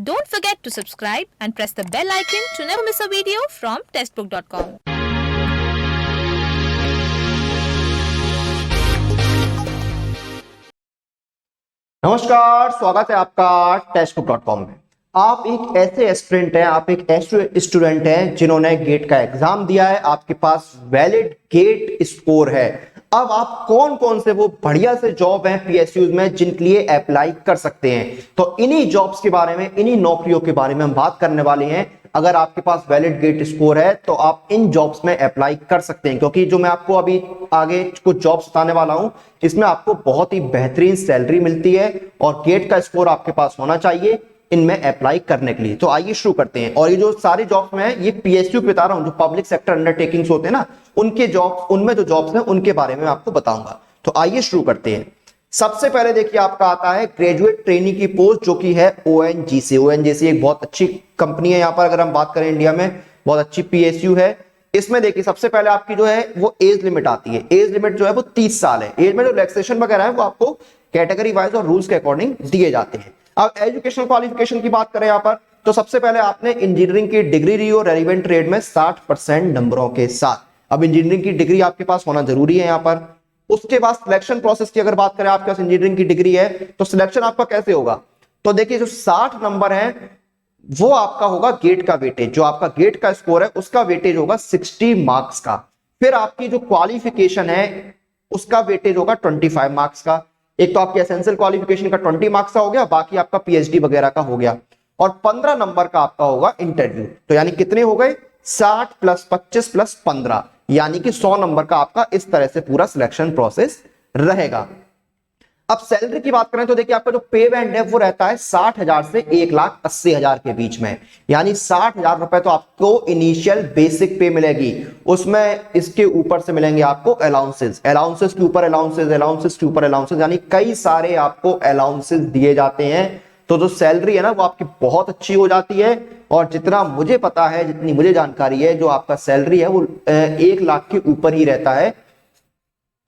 Don't forget to subscribe and press the bell icon to never miss a video from testbook.com. नमस्कार, स्वागत है आपका टेस्टबुक.com में। आप एक ऐसे एस्पिरेंट हैं, आप एक ऐसे स्टूडेंट हैं जिन्होंने गेट का एग्जाम दिया है, आपके पास वैलिड गेट स्कोर है। अब आप कौन कौन से वो बढ़िया से जॉब हैं पीएसयूज में जिनके लिए अप्लाई कर सकते हैं, तो इन्हीं जॉब्स के बारे में, इन्हीं नौकरियों के बारे में हम बात करने वाले हैं। अगर आपके पास वैलिड गेट स्कोर है तो आप इन जॉब्स में अप्लाई कर सकते हैं, क्योंकि जो मैं आपको अभी आगे कुछ जॉब्स बताने वाला हूं इसमें आपको बहुत ही बेहतरीन सैलरी मिलती है और गेट का स्कोर आपके पास होना चाहिए इनमें अप्लाई करने के लिए। तो आइए शुरू करते हैं। और ये जो सारे जॉब्स में ये पीएसयू बता रहा हूं, जो पब्लिक सेक्टर अंडरटेकिंग्स होते हैं ना, उनके जॉब्स, उनमें जो जॉब्स हैं उनके बारे में आपको बताऊंगा। तो आइए शुरू करते हैं। सबसे पहले देखिए आपका आता है ग्रेजुएट ट्रेनी की पोस्ट, जो कि है ओएनजीसी। ओएनजीसी एक बहुत अच्छी कंपनी है, यहां पर अगर हम बात करें इंडिया में बहुत अच्छी पीएसयू है। इसमें देखिए सबसे पहले आपकी जो है वो एज लिमिट आती है। एज लिमिट जो है वो 30 साल है। एज में जो रिलैक्सेशन वगैरह है वो आपको कैटेगरी वाइज और रूल्स के अकॉर्डिंग दिए जाते हैं। अब एजुकेशनल क्वालिफिकेशन की बात करें यहां पर, तो सबसे पहले आपने इंजीनियरिंग की डिग्री ली और रेलिवेंट ट्रेड में 60% नंबरों के साथ। अब इंजीनियरिंग की डिग्री आपके पास होना जरूरी है यहां पर। उसके बाद सिलेक्शन प्रोसेस की अगर बात करें, आपके पास इंजीनियरिंग की डिग्री है तो सिलेक्शन आपका कैसे होगा, तो देखिए जो 60 नंबर है वो आपका होगा गेट का वेटेज। जो आपका गेट का स्कोर है उसका वेटेज होगा 60 मार्क्स का। फिर आपकी जो क्वालिफिकेशन है उसका वेटेज होगा 25 मार्क्स का। एक तो आपके एसेंशियल क्वालिफिकेशन का 20 मार्क्स का हो गया, बाकी आपका पीएचडी वगैरह का हो गया। और 15 नंबर का आपका होगा इंटरव्यू। तो यानी कितने हो गए, 60 प्लस 25 प्लस 15, यानी कि 100 नंबर का आपका इस तरह से पूरा सिलेक्शन प्रोसेस रहेगा। अब सैलरी की बात करें तो देखिए आपका जो पे बैंड है वो रहता है 60,000 से 1,80,000 के बीच में। यानी 60,000 रुपए तो आपको इनिशियल बेसिक पे मिलेगी, उसमें इसके ऊपर से मिलेंगे आपको अलाउंसेस, अलाउंसेस के ऊपर अलाउंसेस, अलाउंसेस के ऊपर अलाउंसेस, यानी कई सारे आपको अलाउंसेस दिए जाते हैं। तो जो सैलरी है ना वो आपकी बहुत अच्छी हो जाती है। और जितना मुझे पता है, जितनी मुझे जानकारी है, जो आपका सैलरी है वो 1 लाख के ऊपर ही रहता है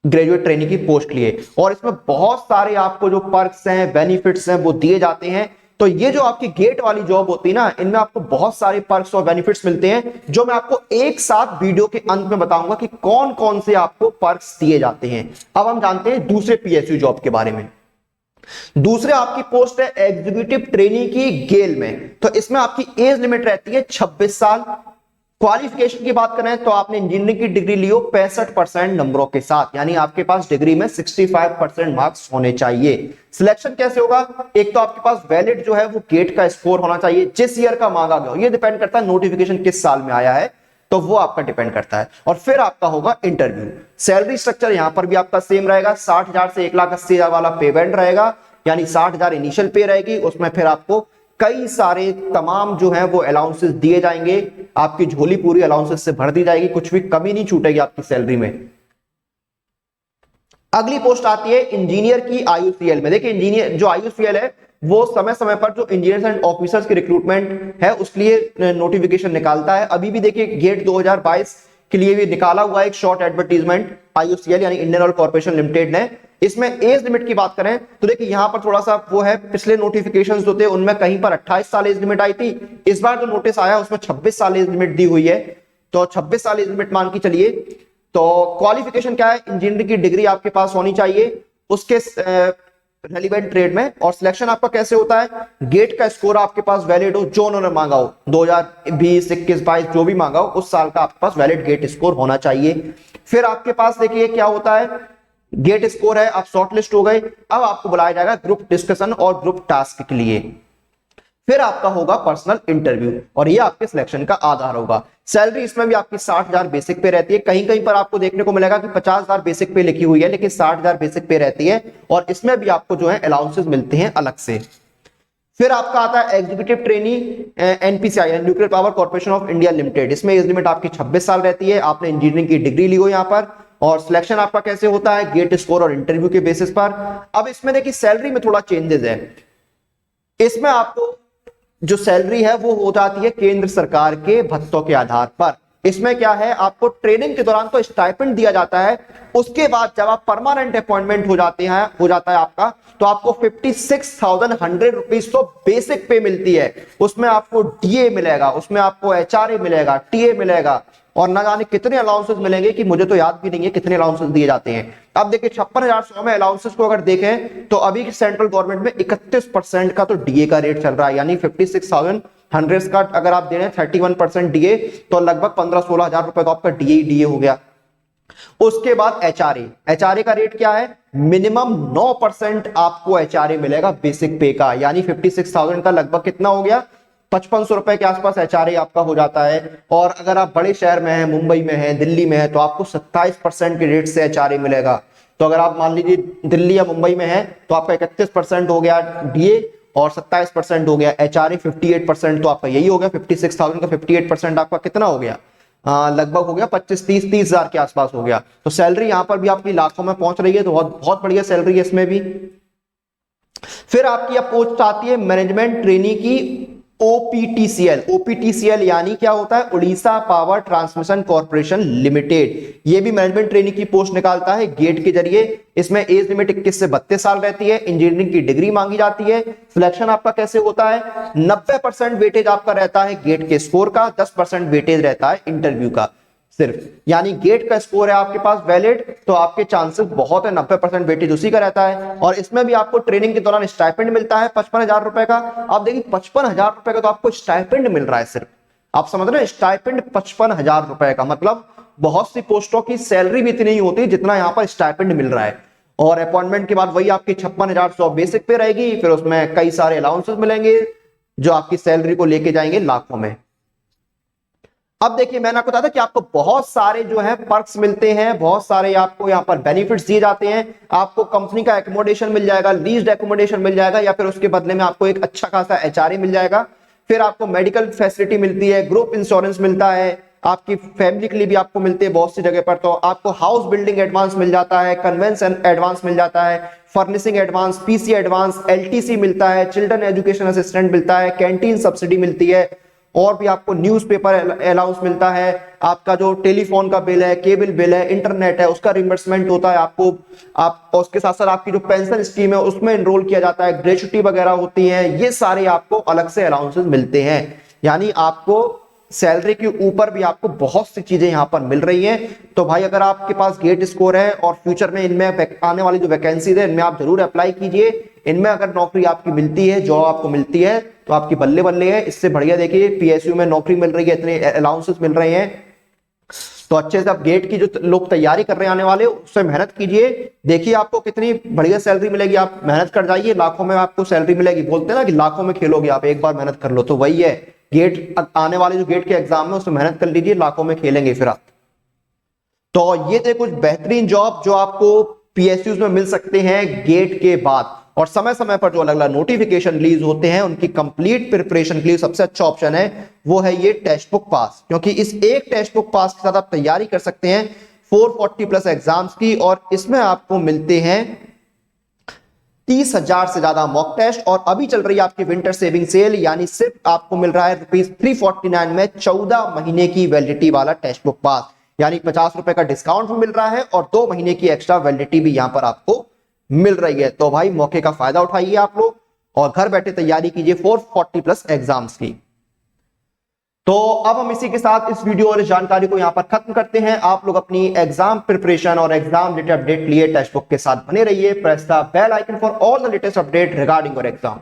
ग्रेजुएट ट्रेनी की पोस्ट के लिए। और इसमें बहुत सारे आपको जो पर्क्स हैं, बेनिफिट्स हैं वो दिए जाते हैं। तो ये जो आपकी गेट वाली जॉब होती है ना, इनमें आपको बहुत सारे पर्क्स और बेनिफिट्स मिलते हैं, जो मैं आपको एक साथ वीडियो के अंत में बताऊंगा कि कौन कौन से आपको पर्क्स दिए जाते हैं। अब हम जानते हैं दूसरे पीएसयू जॉब के बारे में। दूसरे आपकी पोस्ट है एग्जीक्यूटिव ट्रेनी की गेल में। तो इसमें आपकी एज लिमिट रहती है 26 साल। क्वालिफिकेशन की बात करें तो आपने इंजीनियरिंग की डिग्री ली हो 65% नंबरों के साथ, यानी आपके पास डिग्री में 65% मार्क्स होने चाहिए। सिलेक्शन कैसे होगा, एक तो आपके पास वैलिड जो है वो गेट का स्कोर होना चाहिए, जिस ईयर का मांगा गया हो। ये डिपेंड करता है नोटिफिकेशन किस साल में आया है, तो वो आपका डिपेंड करता है। और फिर आपका होगा इंटरव्यू। सैलरी स्ट्रक्चर यहां पर भी आपका सेम रहेगा, 60,000 से 1,80,000 वाला पे बैंड रहेगा, यानी 60,000 इनिशियल पे रहेगी। उसमें फिर आपको कई सारे तमाम जो है वो अलाउंसेस दिए जाएंगे, आपकी झोली पूरी अलाउंसेस से भर दी जाएगी, कुछ भी कमी नहीं छूटेगी आपकी सैलरी में। अगली पोस्ट आती है इंजीनियर की आईयूसीएल में। देखिए इंजीनियर जो आईयूसीएल है वो समय समय पर जो इंजीनियर्स एंड ऑफिसर्स की रिक्रूटमेंट है उसके लिए नोटिफिकेशन निकालता है। अभी भी देखिए गेट 2022 के लिए भी निकाला हुआ एक शॉर्ट एडवर्टीजमेंट आईयूसीएल यानी इंडियन ऑयल कॉर्पोरेशन लिमिटेड ने। इसमें एज लिमिट की बात करें तो देखिए यहां पर थोड़ा सा वो है, पिछले नोटिफिकेशंस जो थे उनमें कहीं पर 28 साल एज लिमिट आई थी, इस बार जो नोटिस आया उसमें 26 साल एज लिमिट दी हुई है। तो 26 साल एज लिमिट मान के चलिए। तो क्वालिफिकेशन क्या है, इंजीनियरिंग की डिग्री आपके पास होनी चाहिए, उसके रेलिवेंट ट्रेड में। और सिलेक्शन आपका कैसे होता है, गेट का स्कोर आपके पास वैलिड हो, जो उन्होंने मांगा हो 2020, 21, 22 जो भी मांगा हो उस साल का आपके पास वैलिड गेट स्कोर होना चाहिए। फिर आपके पास देखिए क्या होता है, गेट स्कोर है, आप शॉर्टलिस्ट हो गए, अब आपको बुलाया जाएगा ग्रुप डिस्कशन और ग्रुप टास्क के लिए। फिर आपका होगा पर्सनल इंटरव्यू और ये आपके सिलेक्शन का आधार होगा। सैलरी इसमें भी आपकी 60,000 बेसिक पे रहती है। कहीं कहीं पर आपको देखने को मिलेगा कि 50,000 बेसिक पे लिखी हुई है, लेकिन 60,000 बेसिक पे रहती है। और इसमें भी आपको जो है अलाउंसेस मिलते हैं अलग से। फिर आपका आता है executive trainee NPCI nuclear power corporation of India limited. इसमें एज लिमिट आपकी 26 साल रहती है। आपने इंजीनियरिंग की डिग्री ली हो यहां पर। और सिलेक्शन आपका कैसे होता है, गेट स्कोर और इंटरव्यू के बेसिस पर। अब इसमें देखिए सैलरी में थोड़ा चेंजेस है। इसमें आपको जो सैलरी है वो हो जाती है केंद्र सरकार के भत्तों के आधार पर। इसमें क्या है, आपको ट्रेनिंग के दौरान तो स्टाइपेंड दिया जाता है, उसके बाद जब आप परमानेंट अपॉइंटमेंट हो जाता है आपका, तो आपको 56,100 रुपीज तो बेसिक पे मिलती है। उसमें आपको डीए मिलेगा, उसमें आपको एचआरए मिलेगा, टीए मिलेगा, और ना जाने कितने अलाउंसेस मिलेंगे कि मुझे तो याद भी नहीं है कितने अलाउंसेस दिए जाते हैं। अब देखिए 56,100 में अलाउंसेस को अगर देखें तो अभी सेंट्रल गवर्नमेंट में 31% का तो डीए का रेट चल रहा है, यानी 56,100 का अगर आप दे रहे हैं 31% डीए, तो लगभग 15-16 हजार रुपए तो आपका डीए हो गया। उसके बाद एचआरए का रेट क्या है, मिनिमम 9% आपको एचआरए मिलेगा बेसिक पे का, यानी 56,000 का लगभग कितना हो गया, 5500 रुपए के आसपास एचआरए आपका हो जाता है। और अगर आप बड़े शहर में हैं, मुंबई में हैं, दिल्ली में है, तो आपको 27% के रेट से एचआरए मिलेगा। तो अगर आप मान लीजिए दिल्ली या मुंबई में है तो आपका 31% हो गया डीए और 27% हो गया एचआरए, 58% तो आपका यही हो गया। 56,000 का 58% आपका कितना हो गया, लगभग हो गया 25-30 हजार के आसपास हो गया। तो सैलरी यहां पर भी आपकी लाखों में पहुंच रही है, तो बहुत बहुत बढ़िया सैलरी है इसमें भी। फिर आपकी अब पोस्ट आती है मैनेजमेंट ट्रेनी की, ओपीटीसीएल। ओपीटीसीएल यानी क्या होता है, Orissa power transmission corporation limited. ये भी मैनेजमेंट ट्रेनिंग की पोस्ट निकालता है गेट के जरिए। इसमें एज लिमिट 21 से 32 साल रहती है, इंजीनियरिंग की डिग्री मांगी जाती है। सिलेक्शन आपका कैसे होता है, 90% वेटेज आपका रहता है गेट के स्कोर का, 10% वेटेज रहता है इंटरव्यू का सिर्फ, यानी गेट का स्कोर है आपके पास वैलिड, तो आपके चांसेस बहुत है, 90% वेटेज उसी का रहता है। और इसमें भी आपको ट्रेनिंग के दौरान स्टाइपेंड मिलता है 55,000 रुपए का। आप देखिए 55,000 रुपए का तो आपको स्टाइपेंड मिल रहा है सिर्फ, आप समझ रहे हैं, स्टाइपेंड 55,000 रुपए का, मतलब बहुत सी पोस्टों की सैलरी भी इतनी नहीं होती जितना यहां पर स्टाइपेंड मिल रहा है। और अपॉइंटमेंट के बाद वही आपकी 56,100 बेसिक पे रहेगी, फिर उसमें कई सारे अलाउंसेस मिलेंगे जो आपकी सैलरी को लेके जाएंगे लाखों में। अब देखिए मैंने आपको बताया था कि आपको बहुत सारे जो है पर्क्स मिलते हैं, बहुत सारे आपको यहां पर बेनिफिट्स दिए जाते हैं। आपको कंपनी का एकोमोडेशन मिल जाएगा, लीज्ड एकोमोडेशन मिल जाएगा, या फिर उसके बदले में आपको एक अच्छा खासा एचआरए मिल जाएगा। फिर आपको मेडिकल फैसिलिटी मिलती है, ग्रुप इंश्योरेंस मिलता है, आपकी फैमिली के लिए भी आपको मिलते हैं बहुत सी जगह पर। तो आपको हाउस बिल्डिंग एडवांस मिल जाता है, कन्वेंशन एडवांस मिल जाता है, furnishing advance, PC advance, LTC मिलता है, चिल्ड्रन एजुकेशन असिस्टेंट मिलता है, कैंटीन सब्सिडी मिलती है, और भी आपको न्यूज़पेपर अलाउंस मिलता है। आपका जो टेलीफोन का बिल है, केबल बिल है, इंटरनेट है, उसका रिइंबर्समेंट होता है आपको। आप उसके साथ साथ आपकी जो पेंशन स्कीम है उसमें एनरोल किया जाता है, ग्रेच्युटी वगैरह होती है, ये सारे आपको अलग से अलाउंसेस मिलते हैं। यानी आपको सैलरी के ऊपर भी आपको बहुत सी चीजें यहां पर मिल रही हैं। तो भाई अगर आपके पास गेट स्कोर है और फ्यूचर में इनमें आने वाली जो वैकेंसीज है इनमें आप जरूर अप्लाई कीजिए। इनमें अगर नौकरी आपकी मिलती है, जॉब आपको मिलती है, तो आपकी बल्ले बल्ले है। इससे बढ़िया देखिए पीएसयू में नौकरी मिल रही है, इतने अलाउंसेस मिल रहे हैं, तो अच्छे से आप गेट की जो लोग तैयारी कर रहे हैं आने वाले, उससे मेहनत कीजिए। देखिए आपको कितनी बढ़िया सैलरी मिलेगी, आप मेहनत कर जाइए, लाखों में आपको सैलरी मिलेगी। बोलते हैं ना कि लाखों में खेलोगे आप, एक बार मेहनत कर लो, तो वही है। गेट आने वाले जो गेट के एग्जाम है उसमें मेहनत कर लीजिए, लाखों में खेलेंगे फिर आप। तो ये थे कुछ बेहतरीन जॉब जो आपको पीएसयूज में मिल सकते हैं गेट के बाद। और समय समय पर जो अलग अलग नोटिफिकेशन रिलीज होते हैं उनकी कंप्लीट प्रिपरेशन के लिए सबसे अच्छा ऑप्शन है वो है ये टेक्स्ट बुक पास, क्योंकि इस एक टेक्स्ट बुक पास के साथ आप तैयारी कर सकते हैं 440+ एग्जाम्स की। और इसमें आपको मिलते हैं 30,000 से ज्यादा मॉक टेस्ट। और अभी चल रही है आपकी विंटर सेविंग सेल, यानी सिर्फ आपको मिल रहा है ₹349 में 14 महीने की वैलिडिटी वाला टेक्स्ट बुक पास, यानी 50 रुपए का डिस्काउंट भी मिल रहा है और 2 महीने की एक्स्ट्रा वैलिडिटी भी यहां पर आपको मिल रही है। तो भाई मौके का फायदा उठाइए आप लोग और घर बैठे तैयारी कीजिए 440+ एग्जाम्स की। तो अब हम इसी के साथ इस वीडियो और इस जानकारी को यहां पर खत्म करते हैं। आप लोग अपनी एग्जाम प्रिपरेशन और एग्जाम रिलेटेड अपडेट लिए टेक्स्ट बुक के साथ बने रहिए। Press the bell icon for all the latest update regarding your exam.